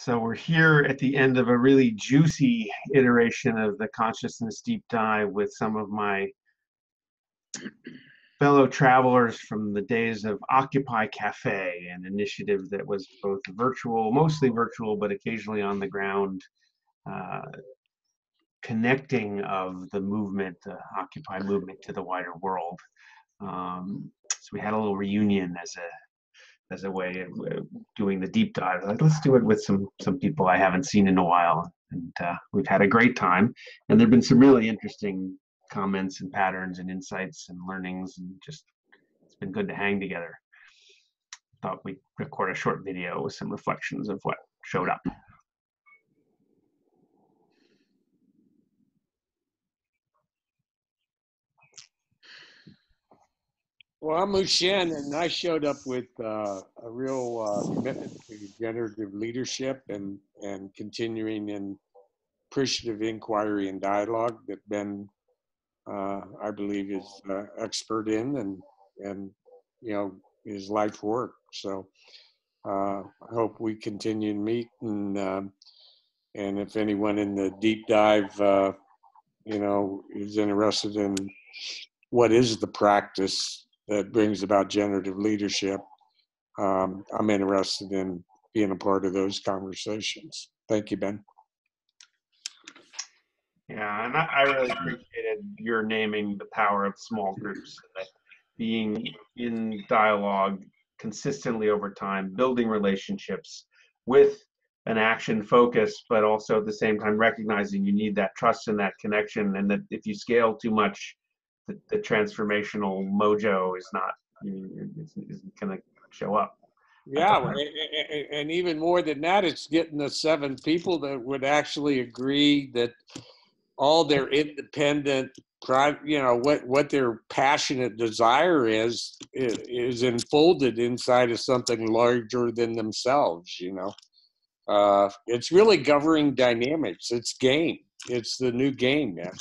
So we're here at the end of a really juicy iteration of the consciousness deep dive with some of my fellow travelers from the days of Occupy Cafe, an initiative that was both virtual, mostly virtual, but occasionally on the ground, uh, connecting of the movement, the Occupy movement, to the wider world. So we had a little reunion as a way of doing the deep dive. Like, let's do it with some people I haven't seen in a while, and we've had a great time. And there've been some really interesting comments and patterns and insights and learnings, and just it's been good to hang together. Thought we'd record a short video with some reflections of what showed up. Well, I'm Mushin, and I showed up with a real commitment to generative leadership and continuing in appreciative inquiry and dialogue that Ben, I believe, is expert in and his life work. So I hope we continue to meet, and if anyone in the deep dive, is interested in what is the practice that brings about generative leadership, I'm interested in being a part of those conversations. Thank you, Ben. Yeah, and I really appreciated your naming the power of small groups, that being in dialogue consistently over time, building relationships with an action focus, but also at the same time recognizing you need that trust and that connection, and that if you scale too much, the transformational mojo is not isn't going to show up. Yeah, and even more than that, it's getting the 7 people that would actually agree that all their independent, what their passionate desire is enfolded inside of something larger than themselves. It's really governing dynamics. It's game. It's the new game, man.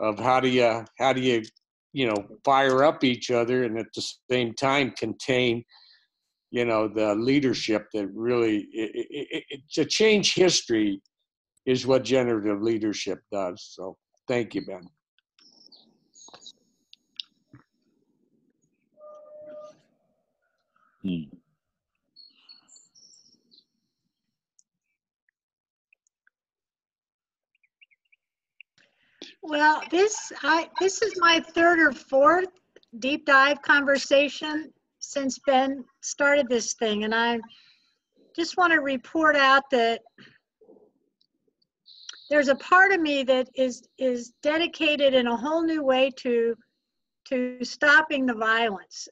Of how do you fire up each other and at the same time contain the leadership that really to change history is what generative leadership does. So thank you, Ben. Well, this is my 3rd or 4th deep dive conversation since Ben started this thing, and I just want to report out that there's a part of me that is dedicated in a whole new way to stopping the violence,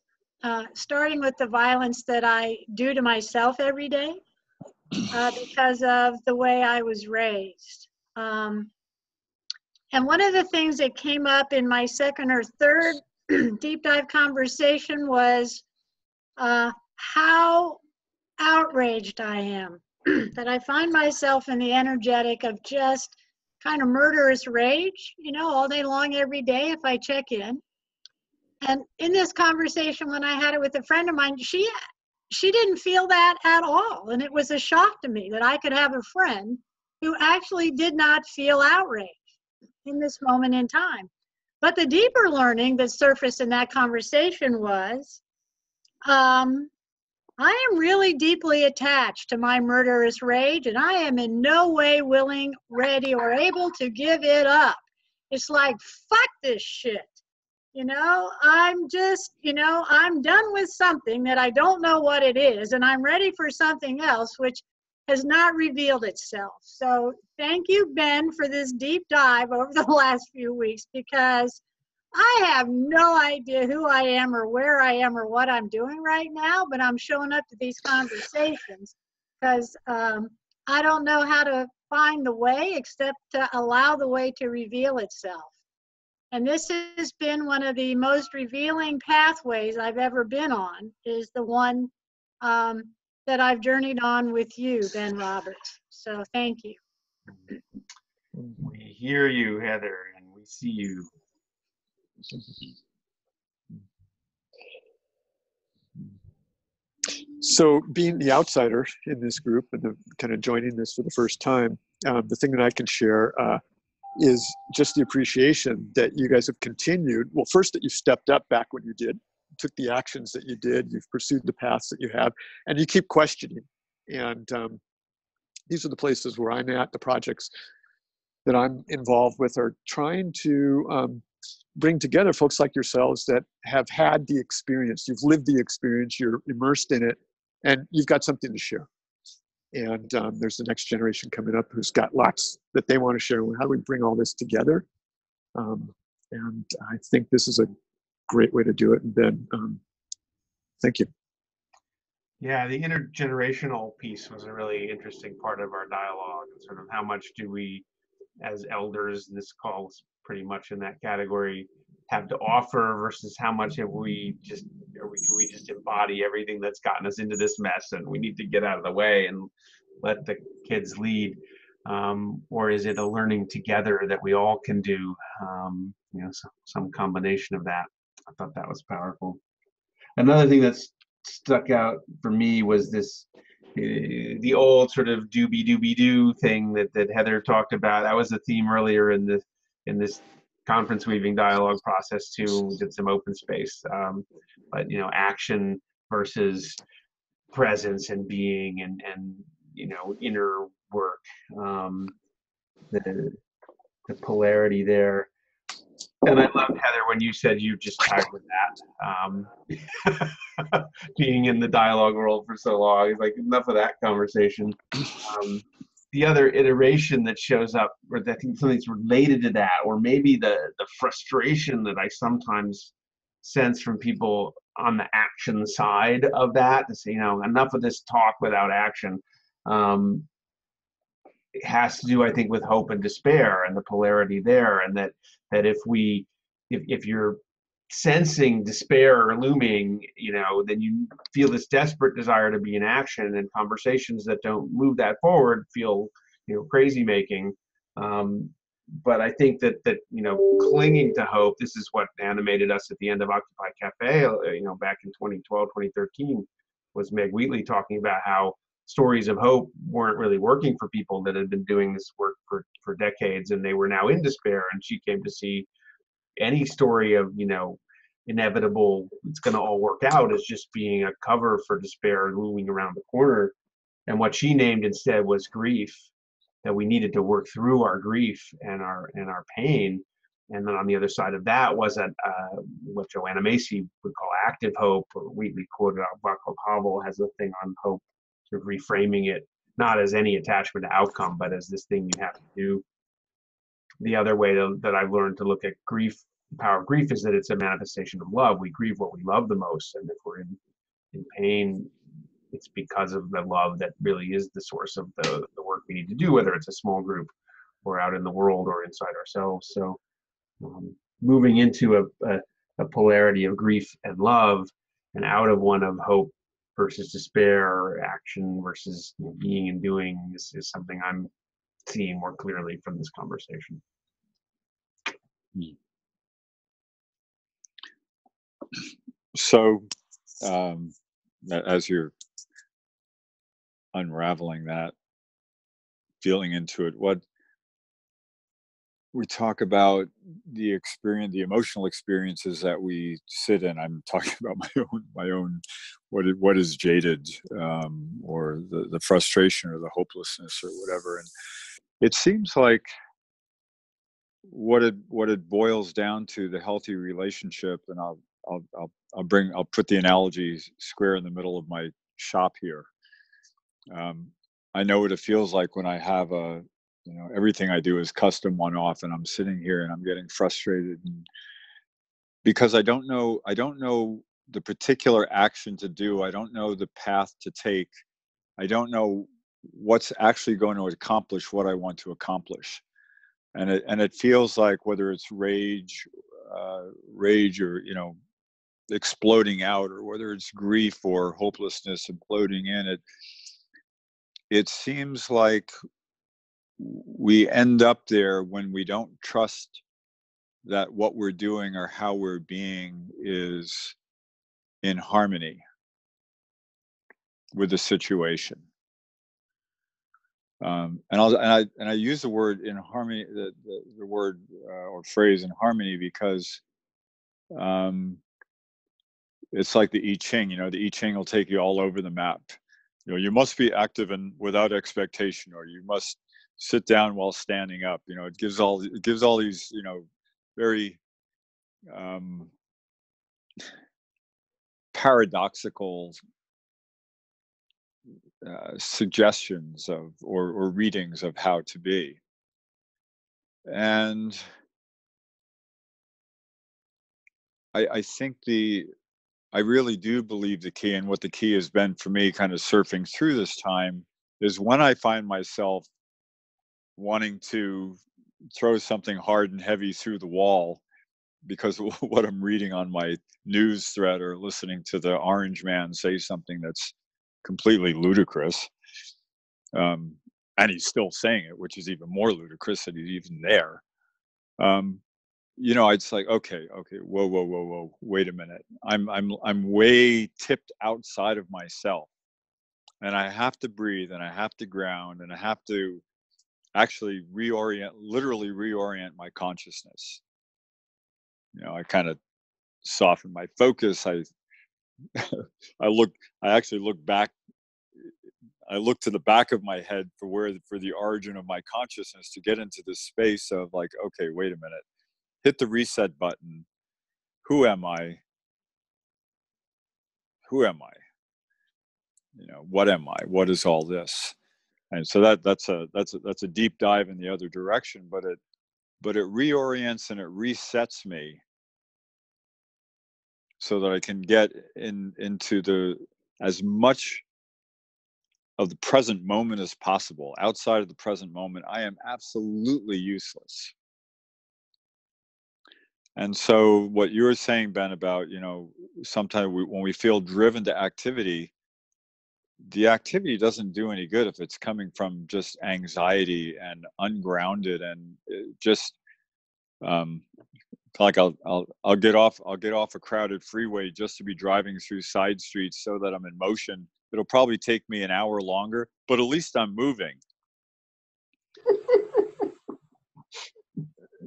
starting with the violence that I do to myself every day because of the way I was raised. And one of the things that came up in my 2nd or 3rd deep dive conversation was how outraged I am that I find myself in the energetic of just kind of murderous rage, all day long, every day if I check in. And in this conversation, when I had it with a friend of mine, she didn't feel that at all. And it was a shock to me that I could have a friend who actually did not feel outraged in this moment in time. But the deeper learning that surfaced in that conversation was, I am really deeply attached to my murderous rage, and I am in no way willing, ready, or able to give it up. It's like, fuck this shit. I'm just, I'm done with something that I don't know what it is, and I'm ready for something else, which has not revealed itself. So thank you, Ben, for this deep dive over the last few weeks, because I have no idea who I am or where I am or what I'm doing right now, but I'm showing up to these conversations because I don't know how to find the way except to allow the way to reveal itself. And this has been one of the most revealing pathways I've ever been on, is the one that I've journeyed on with you, Ben Roberts. So thank you. We hear you, Heather, and we see you. So being the outsider in this group and the, kind of joining this for the first time, the thing that I can share is just the appreciation that you guys have continued. Well, first that you stepped up back when you did, took the actions that you did, you've pursued the paths that you have, and you keep questioning. And these are the places where I'm at, the projects that I'm involved with are trying to bring together folks like yourselves that have had the experience, you've lived the experience, you're immersed in it, and you've got something to share. And there's the next generation coming up who's got lots that they want to share. How do we bring all this together? And I think this is a great way to do it. And Ben, thank you. Yeah, the intergenerational piece was a really interesting part of our dialogue. Sort of how much do we, as elders, this calls pretty much in that category, have to offer versus how much have we just, do we just embody everything that's gotten us into this mess and we need to get out of the way and let the kids lead, or is it a learning together that we all can do? You know, some combination of that. I thought that was powerful. Another thing that's stuck out for me was this the old sort of doobie thing that Heather talked about. That was a theme earlier in this conference weaving dialogue process too. We did some open space, but you know, action versus presence and being and you know, inner work, the polarity there. And I loved, Heather, when you said you just tired with that, being in the dialogue world for so long. It's like, enough of that conversation. The other iteration that shows up, or I think something's related to that, or maybe the frustration that I sometimes sense from people on the action side of that, to say, you know, enough of this talk without action. It has to do, I think, with hope and despair and the polarity there, and that if you're sensing despair looming, you know, then you feel this desperate desire to be in action, and conversations that don't move that forward feel, you know, crazy making. But I think that you know, clinging to hope, this is what animated us at the end of Occupy Cafe, you know, back in 2012, 2013, was Meg Wheatley talking about how stories of hope weren't really working for people that had been doing this work for decades, and they were now in despair. And she came to see any story of, you know, inevitable, it's going to all work out, as just being a cover for despair looming around the corner. And what she named instead was grief, that we needed to work through our grief and our pain. And then on the other side of that was what Joanna Macy would call active hope, or Wheatley quoted out Václav Havel has a thing on hope, sort of reframing it not as any attachment to outcome, but as this thing you have to do. The other way that I've learned to look at grief, the power of grief, is that it's a manifestation of love. We grieve what we love the most, and if we're in pain, it's because of the love that really is the source of the work we need to do, whether it's a small group or out in the world or inside ourselves. So moving into a polarity of grief and love, and out of one of hope versus despair, or action versus, you know, being and doing, is something I'm seeing more clearly from this conversation. So as you're unraveling that, feeling into it, what we talk about, the experience, the emotional experiences that we sit in. I'm talking about my own what is jaded, or the frustration or the hopelessness or whatever. And it seems like what it boils down to, the healthy relationship, and I'll put the analogy square in the middle of my shop here. I know what it feels like when I have you know, everything I do is custom, one-off, and I'm sitting here and I'm getting frustrated, and because I don't know the particular action to do. I don't know the path to take. I don't know what's actually going to accomplish what I want to accomplish. And it feels like, whether it's rage or, you know, exploding out, or whether it's grief or hopelessness imploding in, it seems like we end up there when we don't trust that what we're doing or how we're being is in harmony. with the situation. And I use the word in harmony, the word or phrase in harmony, because it's like the I Ching. You know, the I Ching will take you all over the map. You know, you must be active and without expectation, or you must sit down while standing up. You know, it gives all these, you know, very paradoxical suggestions of or readings of how to be. And I think I really do believe the key, and what the key has been for me kind of surfing through this time, is when I find myself wanting to throw something hard and heavy through the wall because of what I'm reading on my news thread or listening to the orange man say something that's completely ludicrous. And he's still saying it, which is even more ludicrous that he's even there. You know, it's like, okay, whoa, wait a minute. I'm way tipped outside of myself, and I have to breathe, and I have to ground, and I have to actually literally reorient my consciousness. You know, I kind of soften my focus. I actually look back. I look to the back of my head for the origin of my consciousness, to get into this space of like, okay, wait a minute, hit the reset button. Who am I? Who am I? You know, what am I? What is all this? And so that's a deep dive in the other direction, but it reorients and it resets me so that I can get into as much of the present moment as possible. Outside of the present moment, I am absolutely useless. And so what you were saying, Ben, about, you know, sometimes when we feel driven to activity, the activity doesn't do any good if it's coming from just anxiety and ungrounded and just like I'll get off a crowded freeway just to be driving through side streets so that I'm in motion. It'll probably take me an hour longer, but at least I'm moving.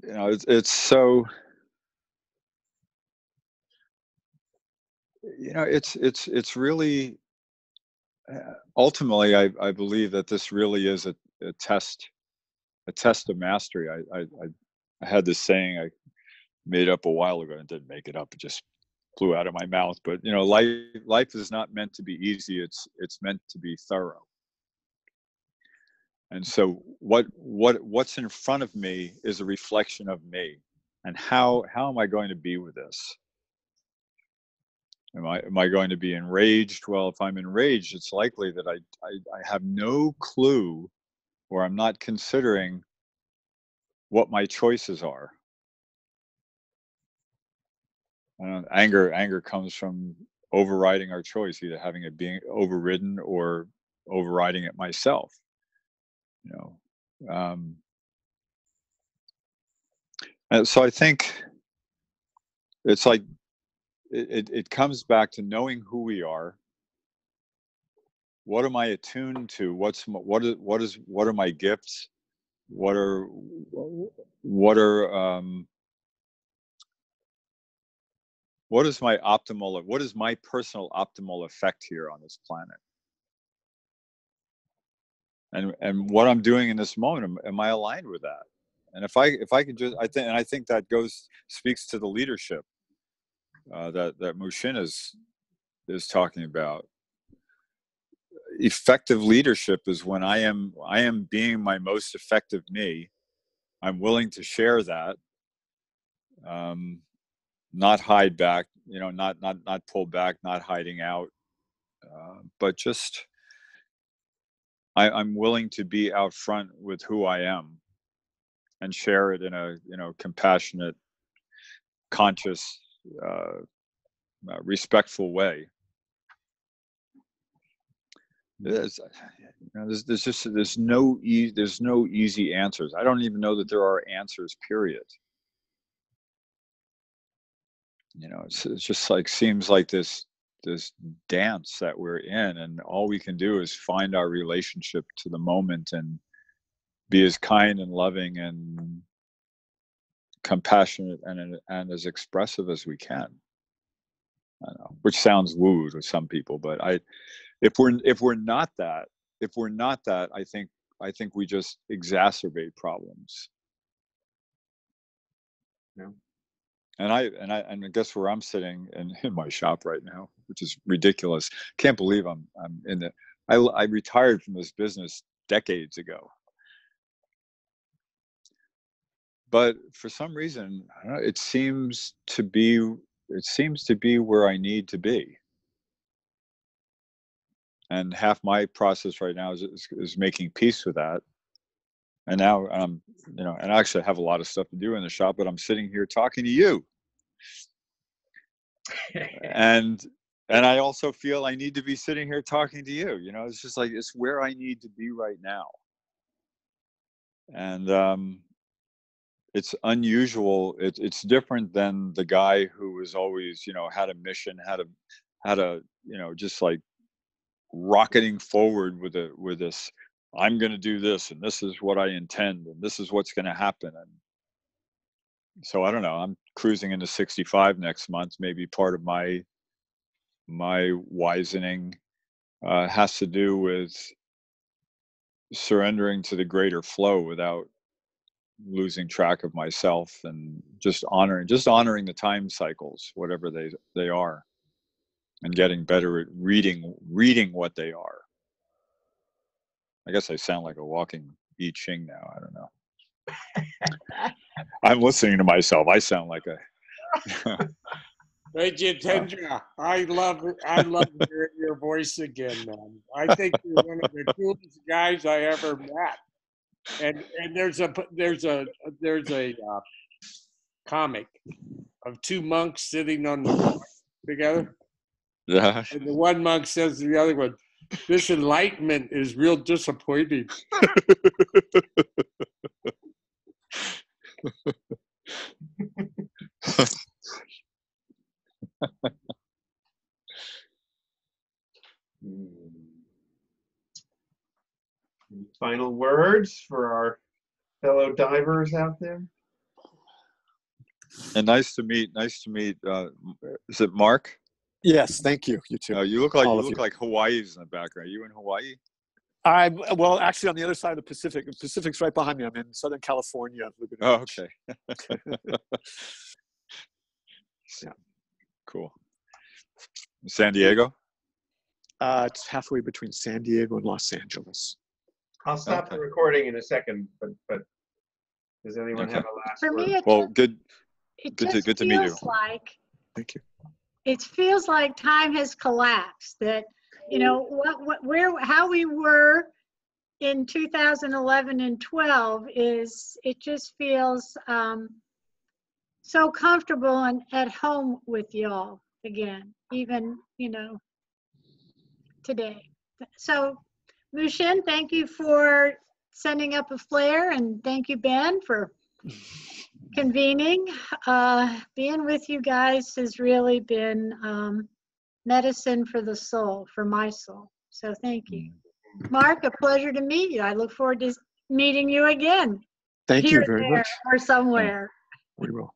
You know, it's so, you know, it's really, ultimately, I believe that this really is a test of mastery. I had this saying I made up a while ago, and didn't make it up. It just flew out of my mouth. But, you know, life is not meant to be easy. It's meant to be thorough. And so what's in front of me is a reflection of me. And how am I going to be with this? Am I going to be enraged? Well, if I'm enraged, it's likely that I have no clue, or I'm not considering what my choices are. Anger comes from overriding our choice, either having it being overridden or overriding it myself. You know, and so I think it's like it comes back to knowing who we are. What am I attuned to? What are my gifts? What are what is my personal optimal effect here on this planet? And what I'm doing in this moment, am I aligned with that? And if I could just, I think that speaks to the leadership that Mushin is talking about. Effective leadership is when I am being my most effective me. I'm willing to share that, not hide back, you know, not pull back, not hiding out, but just I'm willing to be out front with who I am and share it in a, you know, compassionate, conscious, respectful way. There's no easy answers. I don't even know that there are answers, period. You know, it's just like, seems like this dance that we're in, and all we can do is find our relationship to the moment and be as kind and loving and compassionate and as expressive as we can. I don't know, which sounds woo to some people, but if we're not that, I think we just exacerbate problems. Yeah. And I guess where I'm sitting in my shop right now, which is ridiculous. Can't believe I'm in the. I retired from this business decades ago, but for some reason, I don't know, it seems to be where I need to be. And half my process right now is making peace with that. And now I'm, and I actually have a lot of stuff to do in the shop, but I'm sitting here talking to you. and I also feel I need to be sitting here talking to you. It's just like, it's where I need to be right now. And it's unusual. It's different than the guy who was always, had a mission, had a just like rocketing forward with this, I'm going to do this, and this is what I intend, and this is what's going to happen. And so I don't know, I'm cruising into 65 next month. Maybe part of my wisening has to do with surrendering to the greater flow without losing track of myself, and just honoring the time cycles, whatever they are, and getting better at reading what they are. I guess I sound like a walking I Ching now. I don't know. I'm listening to myself. I sound like a. Hey, Jitendra, I love hearing your voice again, man. I think you're one of the coolest guys I ever met. And there's a comic of two monks sitting on the floor together. Yeah. And the one monk says to the other one, "This enlightenment is real disappointing." Any final words for our fellow divers out there? And nice to meet. Is it Mark? Yes, thank you. You too. You look like Hawaii's in the background. Are you in Hawaii? I'm actually on the other side of the Pacific. The Pacific's right behind me. I'm in Southern California. Okay. Yeah. Cool. San Diego? It's halfway between San Diego and Los Angeles. I'll stop the recording in a second, but does anyone have a last For word? me, Good to meet you. Thank you. It feels like time has collapsed. That how we were in 2011 and 12 it just feels so comfortable and at home with y'all again, even today. So Mushin, thank you for sending up a flare, and thank you, Ben, for convening. Being with you guys has really been medicine for the soul, for my soul. So thank you. Mark, a pleasure to meet you. I look forward to meeting you again. Thank you very much. Or somewhere. We will.